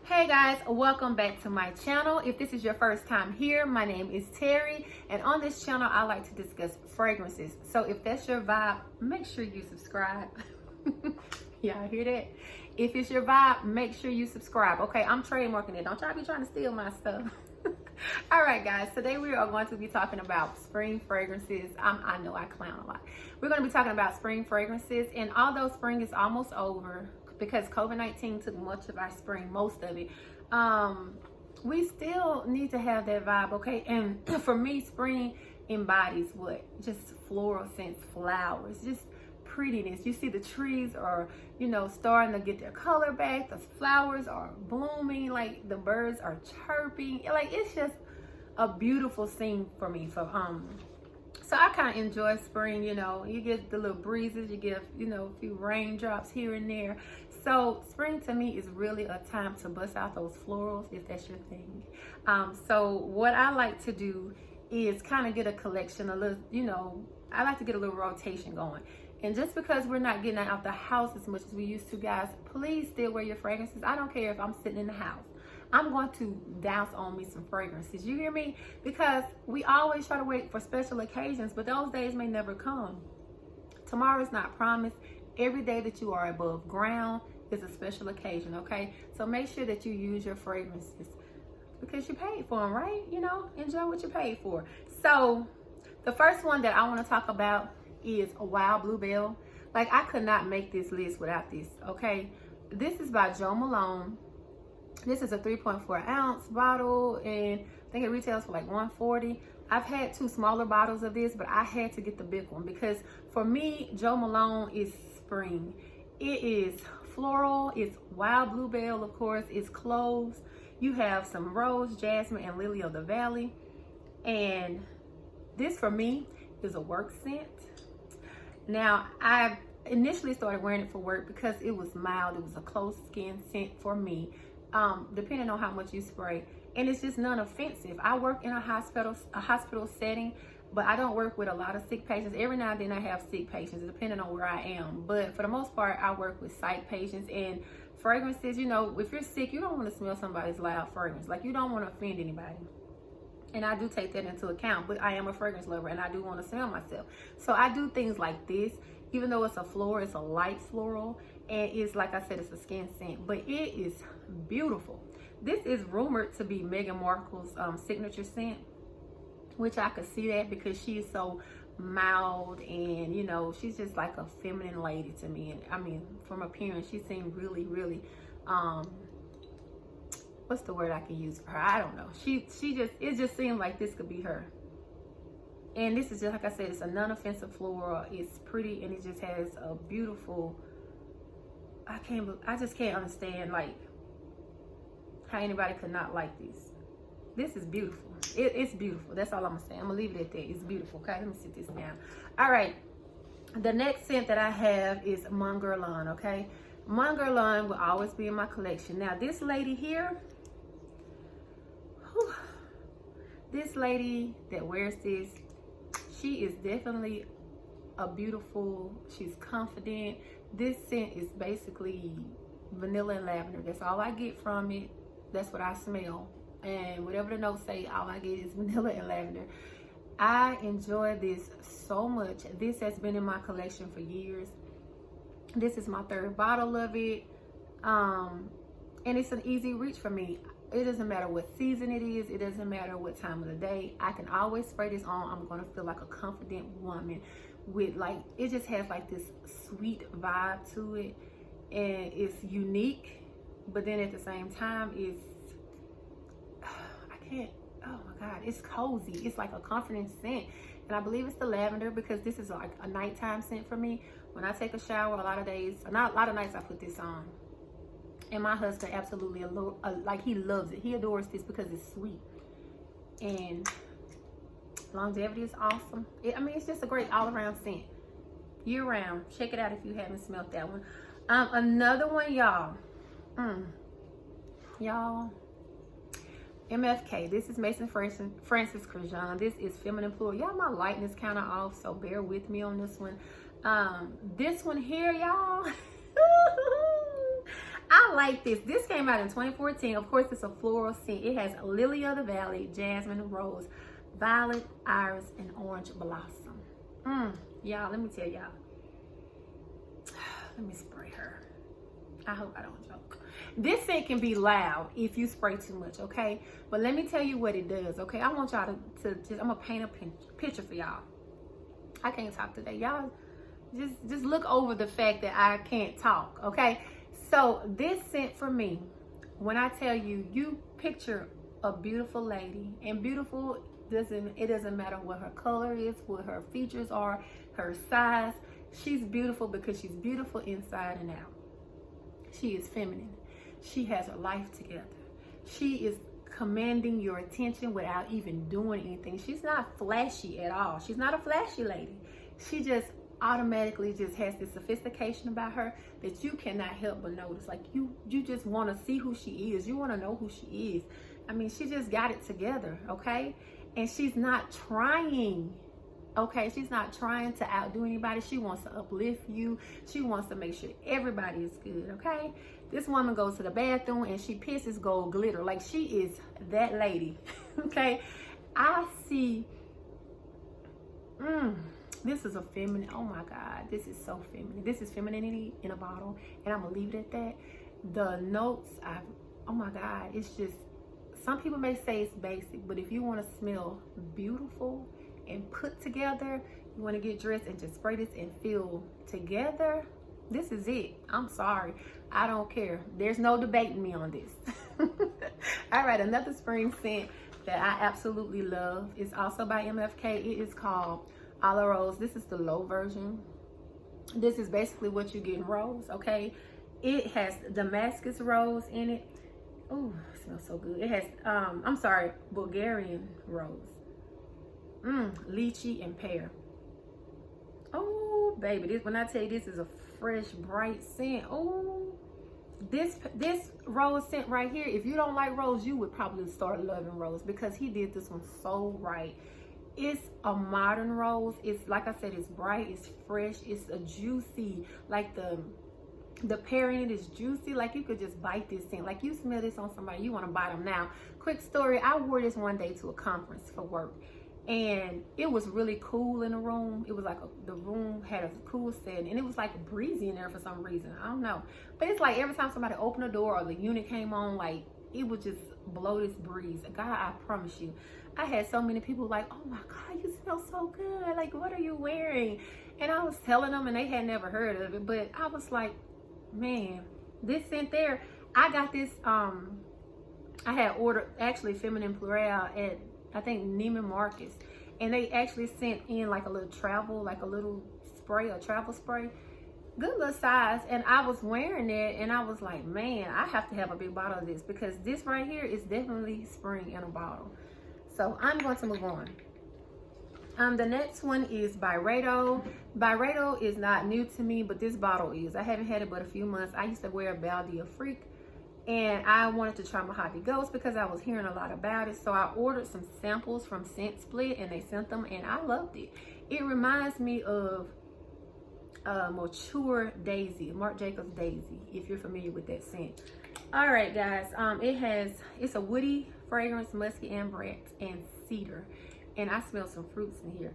Hey guys, welcome back to my channel. If this is your first time here, my name is Terry, and on this channel I like to discuss fragrances. So if that's your vibe, make sure you subscribe. Y'all hear that? If it's your vibe, make sure you subscribe. Okay, I'm trademarking it. Don't y'all be trying to steal my stuff. All right guys, today we are going to be talking about spring fragrances. I know I clown a lot. We're going to be talking about spring fragrances, and although spring is almost over because COVID-19 took much of our spring, most of it, we still need to have that vibe, okay? And for me, spring embodies what? Just floral scents, flowers, just prettiness. You see the trees are, starting to get their color back. The flowers are blooming, like the birds are chirping. Like it's just a beautiful scene for me. So I kind of enjoy spring. You get the little breezes, you get a few raindrops here and there. So spring to me is really a time to bust out those florals if that's your thing. So what I like to do is kind of get a collection, a little, I like to get a little rotation going. And just because we're not getting out the house as much as we used to, guys, please still wear your fragrances. I don't care if I'm sitting in the house. I'm going to douse on me some fragrances. You hear me? Because we always try to wait for special occasions, but those days may never come. Tomorrow is not promised. Every day that you are above ground is a special occasion, okay? So make sure that you use your fragrances because you paid for them, right? Enjoy what you paid for. So the first one that I want to talk about is a Wild Bluebell. Like, I could not make this list without this, okay? This is by Jo Malone. This is a 3.4 ounce bottle, and I think it retails for like $140. I've had two smaller bottles of this, but I had to get the big one because for me, Jo Malone is spring. It is floral, it's Wild Bluebell, of course, it's cloves. You have some rose, jasmine, and lily of the valley. And this for me is a work scent. Now, I initially started wearing it for work because it was mild. It was a close skin scent for me, depending on how much you spray. And it's just non-offensive. I work in a hospital setting, but I don't work with a lot of sick patients. Every now and then I have sick patients, depending on where I am. But for the most part, I work with psych patients. And fragrances, if you're sick, you don't want to smell somebody's loud fragrance. Like, you don't want to offend anybody. And I do take that into account, but I am a fragrance lover and I do want to smell myself. So I do things like this, even though it's a floral, it's a light floral, and it's, like I said, it's a skin scent, but it is beautiful. This is rumored to be Meghan Markle's signature scent, which I could see that because she is so mild and, she's just like a feminine lady to me. And I mean, from appearance, she seemed really, really, what's the word I can use for her? I don't know. It just seemed like this could be her. And this is just, like I said, it's a non-offensive floral. It's pretty and it just has a beautiful, I just can't understand like how anybody could not like this. This is beautiful. It's beautiful. That's all I'm gonna say. I'm gonna leave it at that. It's beautiful. Okay, let me sit this down. All right. The next scent that I have is Mon Guerlain, okay? Mon Guerlain will always be in my collection. Now, this lady here, this lady that wears this, she is definitely a beautiful, she's confident. This scent is basically vanilla and lavender. That's all I get from it. That's what I smell. And whatever the notes say, all I get is vanilla and lavender. I enjoy this so much. This has been in my collection for years. This is my third bottle of it. And it's an easy reach for me. It doesn't matter what season it is. It doesn't matter what time of the day. I can always spray this on. I'm going to feel like a confident woman with it just has like this sweet vibe to it. And it's unique. But then at the same time, oh my God, it's cozy. It's like a confident scent. And I believe it's the lavender because this is like a nighttime scent for me. When I take a shower, a lot of nights I put this on. And my husband absolutely, he loves it. He adores this because it's sweet. And longevity is awesome. It's just a great all-around scent. Year round. Check it out if you haven't smelled that one. Another one, y'all. Y'all. MFK. This is Maison Francis Kirkdijan. This is Feminine Plural. Y'all, my lighting is kind of off, so bear with me on this one. This one here, y'all. I like this. This came out in 2014. Of course, it's a floral scent. It has lily of the valley, jasmine, rose, violet, iris, and orange blossom. Y'all, let me tell y'all. Let me spray her. I hope I don't joke. This scent can be loud if you spray too much, okay? But let me tell you what it does, okay? I want y'all to just, I'm gonna paint a picture for y'all. I can't talk today. Y'all just look over the fact that I can't talk, okay? So this scent for me, when I tell you, you picture a beautiful lady, and beautiful it doesn't matter what her color is, what her features are, her size. She's beautiful because she's beautiful inside and out. She is feminine. She has her life together. She is commanding your attention without even doing anything. She's not flashy at all. She's not a flashy lady. She just automatically just has this sophistication about her that you cannot help but notice. Like you just want to see who she is. You want to know who she is. I mean, she just got it together, okay? And she's not trying, okay? She's not trying to outdo anybody. She wants to uplift you. She wants to make sure everybody is good, okay? This woman goes to the bathroom and she pisses gold glitter. Like, she is that lady, okay? I see, this is a feminine, oh my God, this is so feminine. This is femininity in a bottle, and I'm gonna leave it at that. The notes, oh my God, it's just, some people may say it's basic, but if you want to smell beautiful and put together, you want to get dressed and just spray this and feel together, this is it. I'm sorry, I don't care. There's no debating me on this. All right, another spring scent that I absolutely love is also by MFK. It is called A La Rose. This is the low version. This is basically what you get in rose, okay? It has Damascus rose in it. Oh, it smells so good. It has, I'm sorry, Bulgarian rose. Lychee and pear. Oh, baby, this, when I tell you this is a fresh, bright scent. Oh, this rose scent right here, if you don't like rose, you would probably start loving rose because he did this one so right. It's a modern rose. It's, like I said, it's bright, it's fresh, it's a juicy, like the pear in it is juicy. Like you could just bite this thing. Like you smell this on somebody, you want to bite them now. Quick story, I wore this one day to a conference for work, and it was really cool in the room. It was like the room had a cool setting, and it was like breezy in there for some reason. I don't know, but it's like every time somebody opened the door or the unit came on, like it would just blow this breeze. God, I promise you, I had so many people like, oh my God, you smell so good, like what are you wearing? And I was telling them, and they had never heard of it, but I was like, man, this scent there, I got this, I had ordered actually feminine Pluriel at, I think, Neiman Marcus, and they actually sent in like a little travel, like a little spray, a travel spray, good little size, and I was wearing it, and I was like, man, I have to have a big bottle of this because this right here is definitely spring in a bottle. So I'm going to move on. The next one is Byredo. Byredo is not new to me, but this bottle is. I haven't had it but a few months. I used to wear a Baldia Freak, and I wanted to try Mojave Ghost because I was hearing a lot about it. So I ordered some samples from Scent Split, and they sent them, and I loved it. It reminds me of Mature Daisy, Marc Jacobs Daisy, if you're familiar with that scent. All right, guys. It's a woody fragrance, musky ambrette, and cedar. And I smell some fruits in here.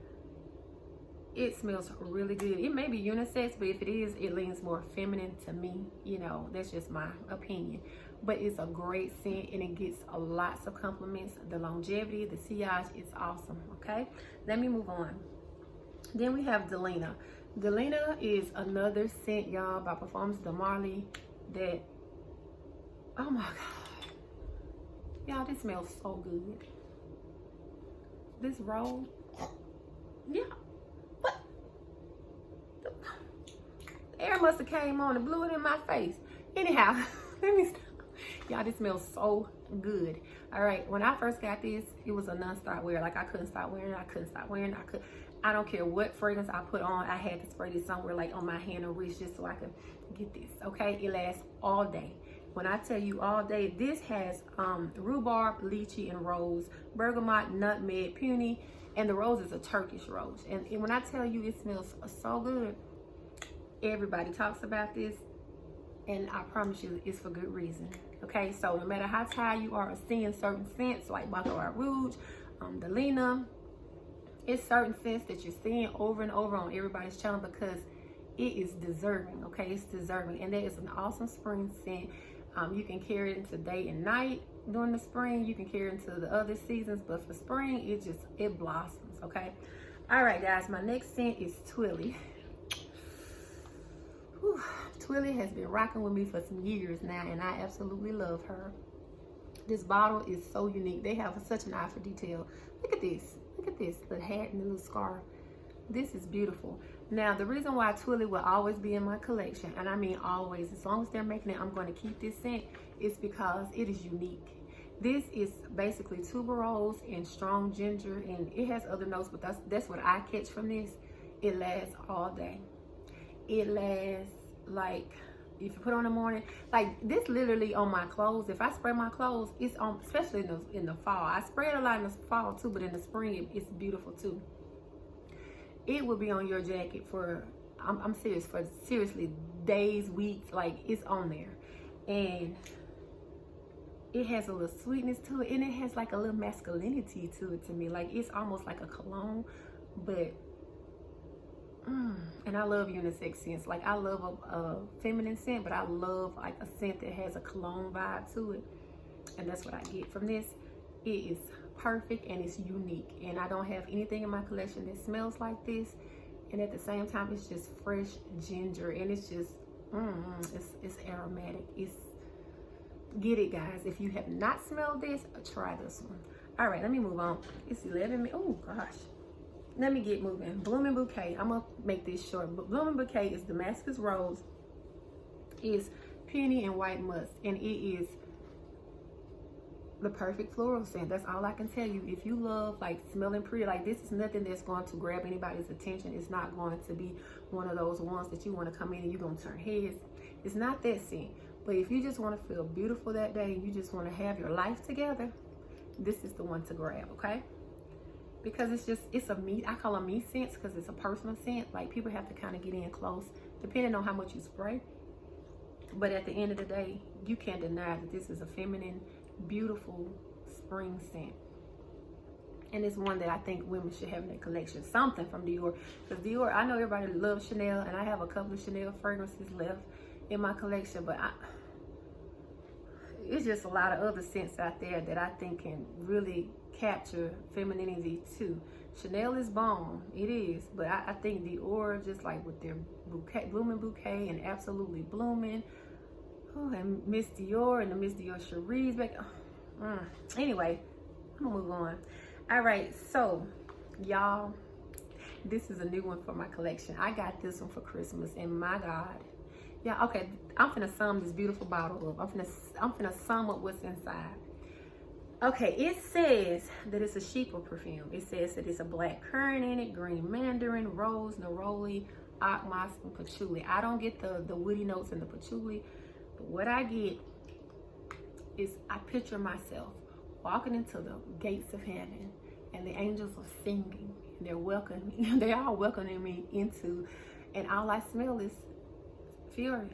It smells really good. It may be unisex, but if it is, it leans more feminine to me. You know, that's just my opinion. But it's a great scent, and it gets lots of compliments. The longevity, the sillage, it's awesome, okay? Let me move on. Then we have Delina. Delina is another scent, y'all, by Parfums de Marley that, oh my God. Y'all, this smells so good. This roll, yeah, what? The air must have came on and blew it in my face. Anyhow, let me stop. Y'all, this smells so good. All right, when I first got this, it was a non-stop wear. Like I couldn't stop wearing it. I couldn't stop wearing it. I don't care what fragrance I put on. I had to spray this somewhere like on my hand or wrist just so I could get this, okay? It lasts all day. When I tell you all day, this has rhubarb, lychee, and rose, bergamot, nutmeg, peony, and the rose is a Turkish rose. And when I tell you it smells so good, everybody talks about this. And I promise you, it's for good reason. Okay, so no matter how tired you are of seeing certain scents like Baccarat Rouge, Delina, it's certain scents that you're seeing over and over on everybody's channel because it is deserving. Okay, it's deserving, and that is an awesome spring scent. You can carry it into day and night during the spring. You can carry it into the other seasons, but for spring, it blossoms. Okay. All right, guys. My next scent is Twilly. Whew. Twilly has been rocking with me for some years now, and I absolutely love her. This bottle is so unique. They have such an eye for detail. Look at this. Look at this little hat and the little scarf. This is beautiful. Now, the reason why Twilly will always be in my collection, and I mean always, as long as they're making it, I'm going to keep this scent, is because it is unique. This is basically tuberose and strong ginger, and it has other notes, but that's what I catch from this. It lasts all day. It lasts, like, if you put on in the morning, like this literally on my clothes. If I spray my clothes, it's on, especially in the fall. I spray it a lot in the fall too, but in the spring, it's beautiful too. It will be on your jacket for, I'm serious, for seriously days, weeks, like it's on there. And it has a little sweetness to it, and it has like a little masculinity to it to me. Like it's almost like a cologne, but and I love unisex scents. Like I love a feminine scent, but I love like a scent that has a cologne vibe to it. And that's what I get from this. It is perfect and it's unique. And I don't have anything in my collection that smells like this. And at the same time, it's just fresh ginger, and it's just, it's aromatic. Get it, guys. If you have not smelled this, try this one. All right, let me move on. It's 11 minutes. Oh gosh. Let me get moving. Blooming Bouquet. I'm gonna make this short. But Blooming Bouquet is Damascus Rose, is Peony and White Musk, and it is the perfect floral scent. That's all I can tell you. If you love like smelling pretty, like this is nothing that's going to grab anybody's attention. It's not going to be one of those ones that you want to come in and you're gonna turn heads. It's not that scent. But if you just want to feel beautiful that day, and you just want to have your life together, this is the one to grab. Okay. Because it's a me, I call them me scents because it's a personal scent. Like people have to kind of get in close depending on how much you spray. But at the end of the day, you can't deny that this is a feminine, beautiful spring scent. And it's one that I think women should have in their collection. Something from Dior. Because Dior, I know everybody loves Chanel, and I have a couple of Chanel fragrances left in my collection, but it's just a lot of other scents out there that I think can really capture femininity too. Chanel is bomb, it is, but I think Dior, just like with their bouquet, Blooming Bouquet and Absolutely Blooming, and Miss Dior and the Miss Dior Cherise back. Anyway, I'm gonna move on. All right, so y'all, this is a new one for my collection. I got this one for Christmas, and my God. Yeah, okay, I'm finna sum this beautiful bottle up. I'm finna sum up what's inside. Okay, it says that it's a sheeple perfume. It says that it's a black currant in it, green mandarin, rose, neroli, oak moss, and patchouli. I don't get the woody notes in the patchouli, but what I get is I picture myself walking into the gates of heaven, and the angels are singing, and they're welcoming, they are welcoming me into, and all I smell is Fiore,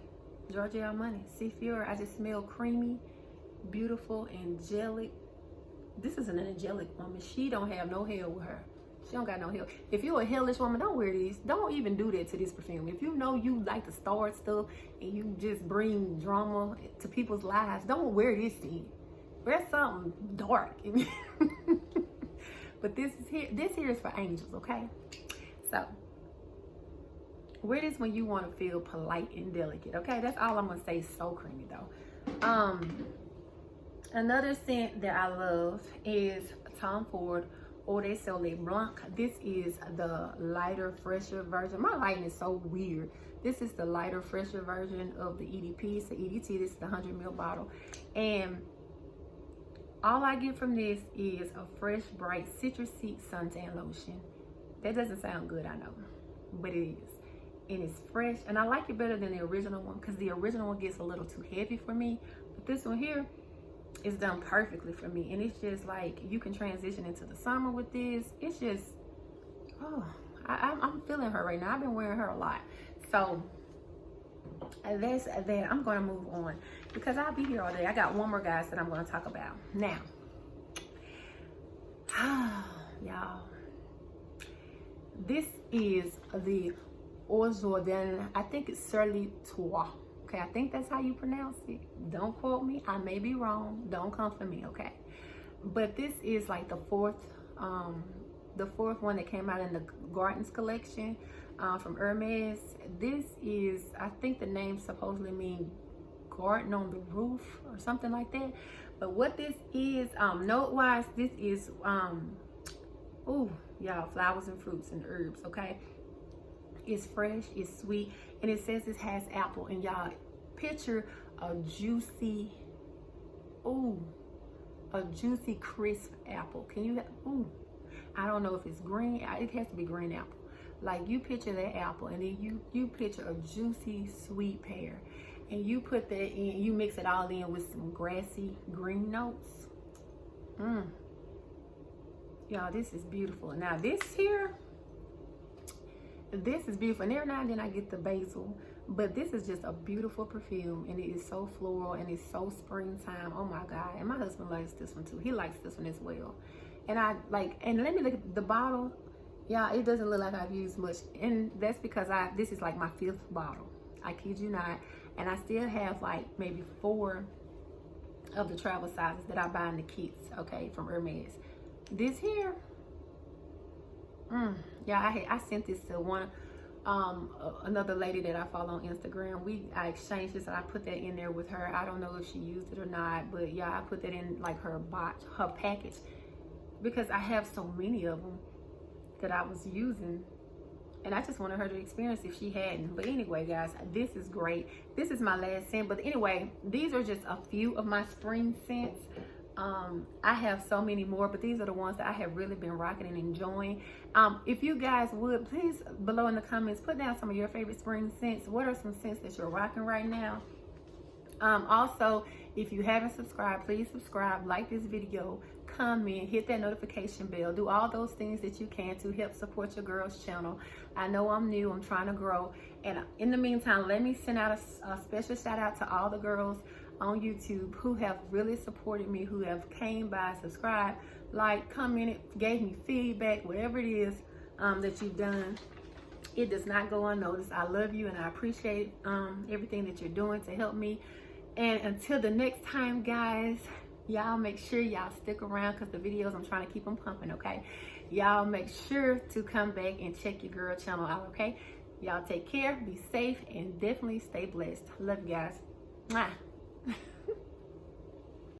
Giorgio Armani. See, Fiore, I just smell creamy, beautiful, angelic. This is an angelic woman. She don't have no hell with her. She don't got no hell. If you're a hellish woman, don't wear these. Don't even do that to this perfume. If you know you like to start stuff and you just bring drama to people's lives, don't wear this thing. Wear something dark. But this here is for angels, okay? So wear this when you want to feel polite and delicate, okay? That's all I'm gonna say. So creamy though. Another scent that I love is Tom Ford Eau de Soleil Blanc. This is the lighter, fresher version. My lighting is so weird. This is the lighter, fresher version of the EDP. It's the EDT. This is the 100 ml bottle. And all I get from this is a fresh, bright, citrusy suntan lotion. That doesn't sound good, I know, but it is. And it's fresh. And I like it better than the original one because the original one gets a little too heavy for me. But this one here, it's done perfectly for me, and it's just like you can transition into the summer with this. It's just, oh, I'm feeling her right now. I've been wearing her a lot, so that's that. I'm gonna move on because I'll be here all day. I got one more, guys, that I'm gonna talk about now. Y'all, this is the Eau de Soleil. I think it's Surly Toit. Okay, I think that's how you pronounce it. Don't quote me. I may be wrong. Don't come for me, okay? But this is like the fourth one that came out in the Gardens collection from Hermes. This is, I think the name supposedly means garden on the roof or something like that. But what this is, note-wise, this is, ooh, y'all, flowers and fruits and herbs, okay? It's fresh, it's sweet, and it says it has apple. And y'all, picture a juicy, ooh, a juicy, crisp apple. Can you, ooh, I don't know if it's green. It has to be green apple. Like, you picture that apple, and then you picture a juicy, sweet pear. And you put that in, you mix it all in with some grassy green notes. Y'all, this is beautiful. Now, this here, this is beautiful. And every now and then I get the basil. But this is just a beautiful perfume, and it is so floral, and it's so springtime. Oh my God. And my husband likes this one too. He likes this one as well. And I like, and let me look at the bottle. Yeah, it doesn't look like I've used much. And that's because this is like my 5th bottle. I kid you not. And I still have like maybe 4 of the travel sizes that I buy in the kits, okay, from Hermes. This here, yeah, I sent this to one, another lady that I follow on Instagram. I exchanged this, and I put that in there with her. I don't know if she used it or not, but yeah, I put that in like her package, because I have so many of them that I was using, and I just wanted her to experience if she hadn't. But anyway, guys, this is great. This is my last scent. But anyway, these are just a few of my spring scents. I have so many more, but these are the ones that I have really been rocking and enjoying. If you guys would, please, below in the comments, put down some of your favorite spring scents. What are some scents that you're rocking right now? Also, if you haven't subscribed, please subscribe, like this video, comment, hit that notification bell, do all those things that you can to help support your girl's channel. I know I'm new, I'm trying to grow, and in the meantime, let me send out a special shout out to all the girls on YouTube who have really supported me, who have came by, subscribed, like, commented, gave me feedback, whatever it is that you've done. It does not go unnoticed. I love you, and I appreciate everything that you're doing to help me. And until the next time, guys, y'all make sure y'all stick around, because the videos, I'm trying to keep them pumping, okay? Y'all make sure to come back and check your girl channel out, okay? Y'all take care, be safe, and definitely stay blessed. Love you guys. Mwah.